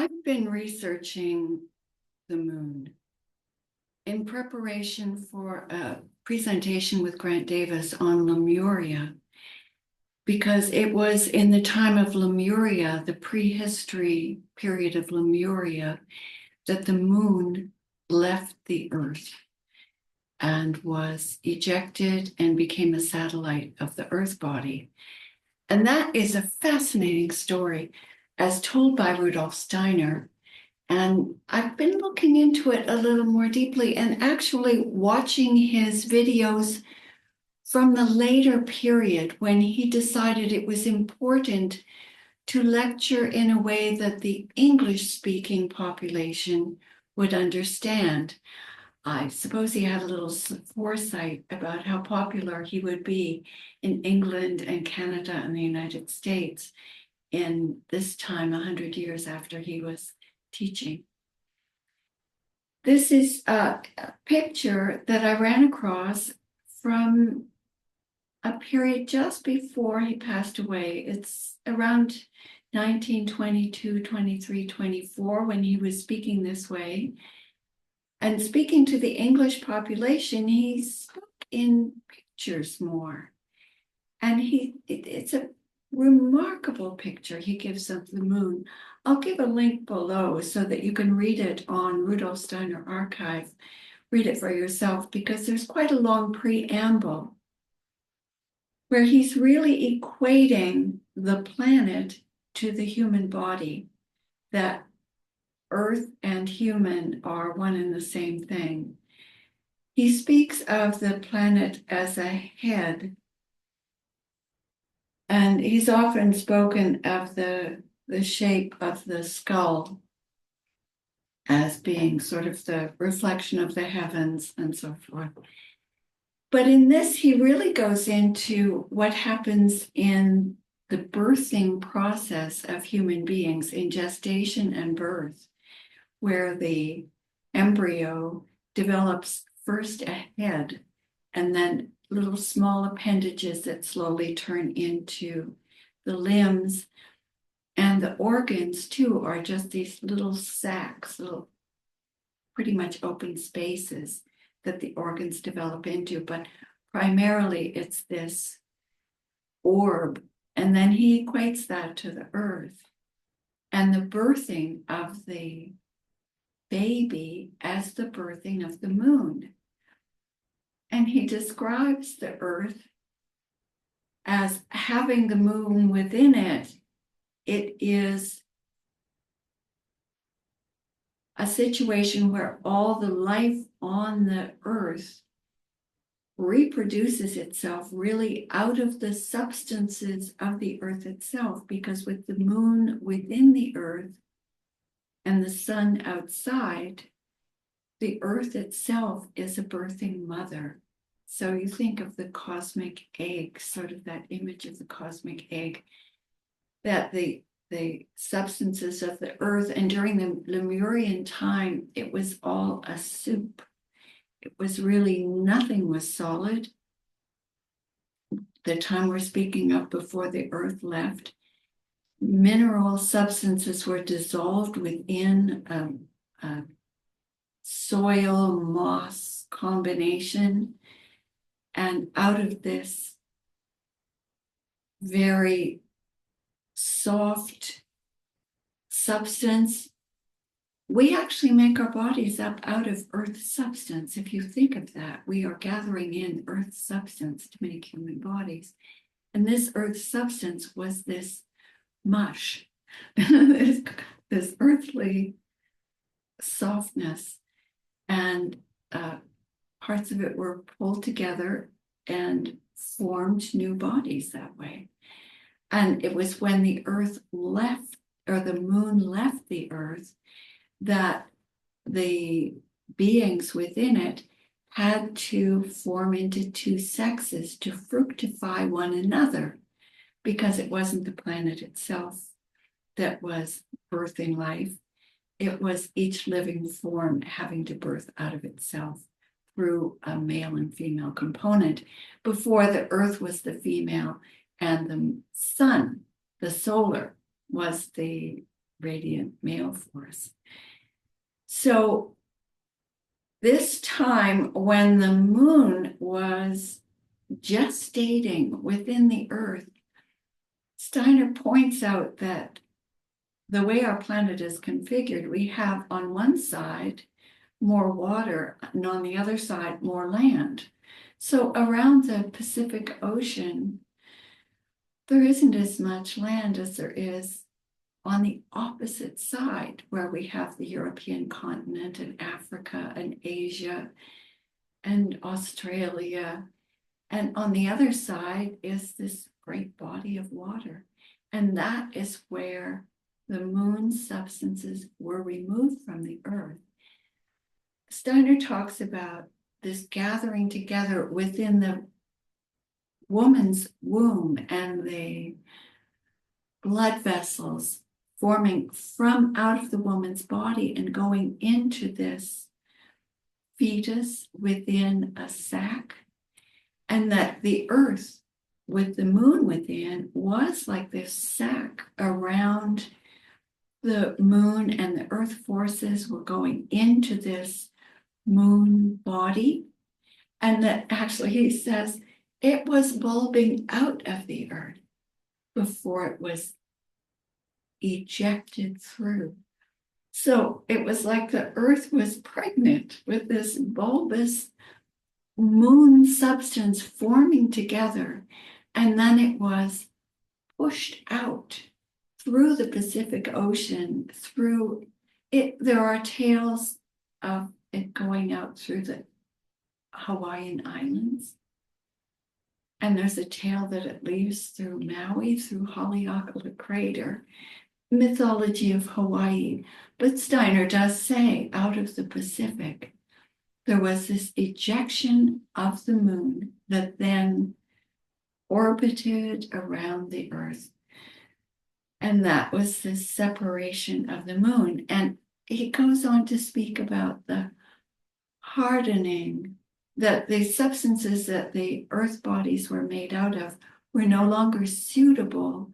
I've been researching the moon in preparation for a presentation with Grant Davis on Lemuria, because it was in the time of Lemuria, the prehistory period of Lemuria, that the moon left the earth and was ejected and became a satellite of the earth body. And that is a fascinating story as told by Rudolf Steiner. And I've been looking into it a little more deeply and actually watching his videos from the later period when he decided it was important to lecture in a way that the English-speaking population would understand. I suppose he had a little foresight about how popular he would be in England and Canada and the United States in this time, 100 years after he was teaching. This is a picture that I ran across from a period just before he passed away. It's around 1922, 23, 24 when he was speaking this way. And speaking to the English population, he spoke in pictures more. And it's a remarkable picture he gives of the moon. I'll give a link below so that you can read it on Rudolf Steiner Archive. Read it for yourself because there's quite a long preamble where he's really equating the planet to the human body, that Earth and human are one and the same thing. He speaks of the planet as a head, and he's often spoken of the shape of the skull as being sort of the reflection of the heavens and so forth. But in this, he really goes into what happens in the birthing process of human beings in gestation and birth, where the embryo develops first a head and then little small appendages that slowly turn into the limbs. And the organs, too, are just these little sacs, little pretty much open spaces that the organs develop into. But primarily, it's this orb. And then he equates that to the earth and the birthing of the baby as the birthing of the moon. And he describes the earth as having the moon within it. It is a situation where all the life on the earth reproduces itself really out of the substances of the earth itself, because with the moon within the earth and the sun outside, the earth itself is a birthing mother. So you think of the cosmic egg, sort of that image of the cosmic egg, that the substances of the earth, and during the Lemurian time, it was all a soup. It was really nothing was solid. The time we're speaking of before the earth left, mineral substances were dissolved within a soil moss combination, and out of this very soft substance, we actually make our bodies up out of earth substance. If you think of that, we are gathering in earth substance to make human bodies. And this earth substance was this mush, this earthly softness, and parts of it were pulled together and formed new bodies that way. And it was when the earth left, or the moon left the earth, that the beings within it had to form into two sexes to fructify one another, because it wasn't the planet itself that was birthing life. It was each living form having to birth out of itself through a male and female component. Before, the earth was the female and the sun, the solar, was the radiant male force. So this time when the moon was gestating within the earth, Steiner points out that the way our planet is configured, we have on one side more water and on the other side more land. So around the Pacific Ocean, there isn't as much land as there is on the opposite side, where we have the European continent and Africa and Asia and Australia. And on the other side is this great body of water. And that is where the moon's substances were removed from the earth. Steiner talks about this gathering together within the woman's womb and the blood vessels forming from out of the woman's body and going into this fetus within a sac, and that the earth with the moon within was like this sac around the moon, and the earth forces were going into this moon body, and that actually he says it was bulbing out of the earth before it was ejected through. So it was like the earth was pregnant with this bulbous moon substance forming together, and then it was pushed out through the Pacific Ocean, through it. There are tales of it going out through the Hawaiian Islands, and there's a tale that it leaves through Maui, through Haleakala Crater, mythology of Hawaii. But Steiner does say out of the Pacific, there was this ejection of the moon that then orbited around the earth. And that was the separation of the moon. And he goes on to speak about the hardening, that the substances that the earth bodies were made out of were no longer suitable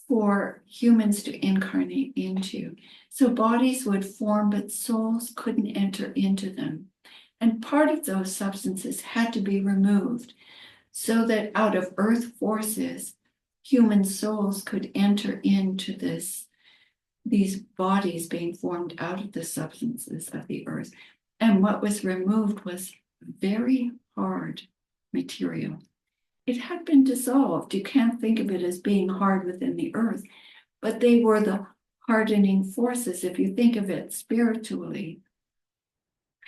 for humans to incarnate into. So bodies would form, but souls couldn't enter into them. And part of those substances had to be removed so that out of earth forces, human souls could enter into these bodies being formed out of the substances of the earth. And what was removed was very hard material. It had been dissolved. You can't think of it as being hard within the earth, but they were the hardening forces. If you think of it spiritually,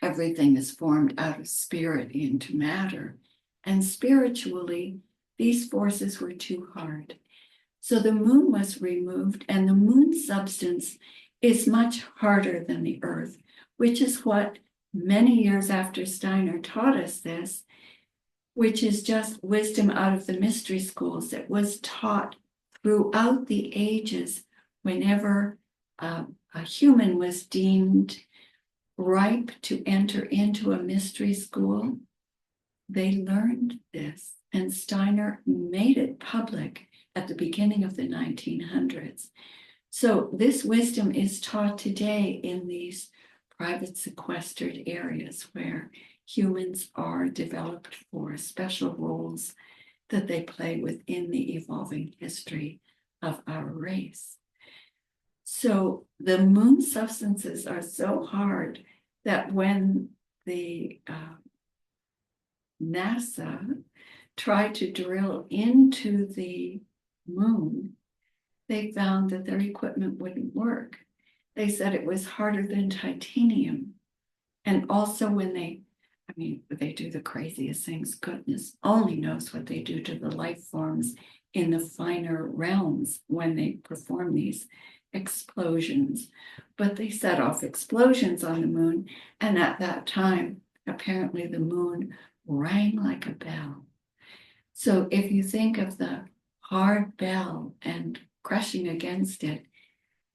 everything is formed out of spirit into matter. And spiritually, these forces were too hard. So the moon was removed, and the moon substance is much harder than the earth, which is what many years after Steiner taught us this, which is just wisdom out of the mystery schools that was taught throughout the ages. Whenever a human was deemed ripe to enter into a mystery school, they learned this, and Steiner made it public at the beginning of the 1900s. So this wisdom is taught today in these private sequestered areas where humans are developed for special roles that they play within the evolving history of our race. So the moon substances are so hard that when the NASA tried to drill into the moon, they found that their equipment wouldn't work. They said it was harder than titanium. And also when they do the craziest things. Goodness only knows what they do to the life forms in the finer realms when they perform these explosions. But they set off explosions on the moon, and at that time, apparently the moon rang like a bell. So if you think of the hard bell and crushing against it,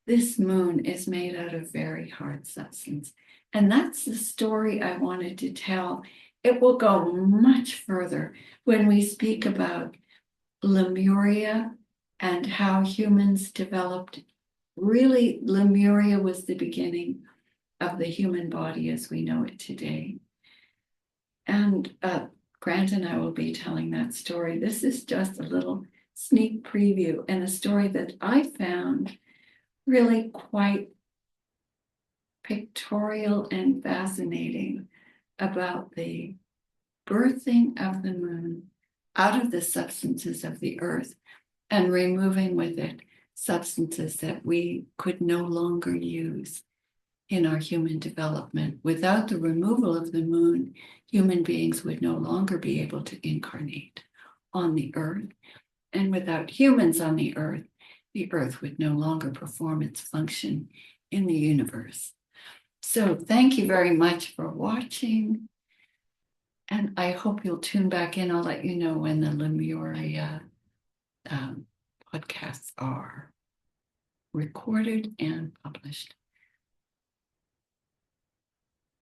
this moon is made out of very hard substance. And that's the story I wanted to tell. It will go much further when we speak about Lemuria and how humans developed really, Lemuria was the beginning of the human body as we know it today. And Grant and I will be telling that story. This is just a little sneak preview and a story that I found really quite pictorial and fascinating about the birthing of the moon out of the substances of the earth and removing with it substances that we could no longer use in our human development. Without the removal of the moon, human beings would no longer be able to incarnate on the earth. And without humans on the earth would no longer perform its function in the universe. So thank you very much for watching. And I hope you'll tune back in. I'll let you know when the Lemuria podcasts are recorded and published.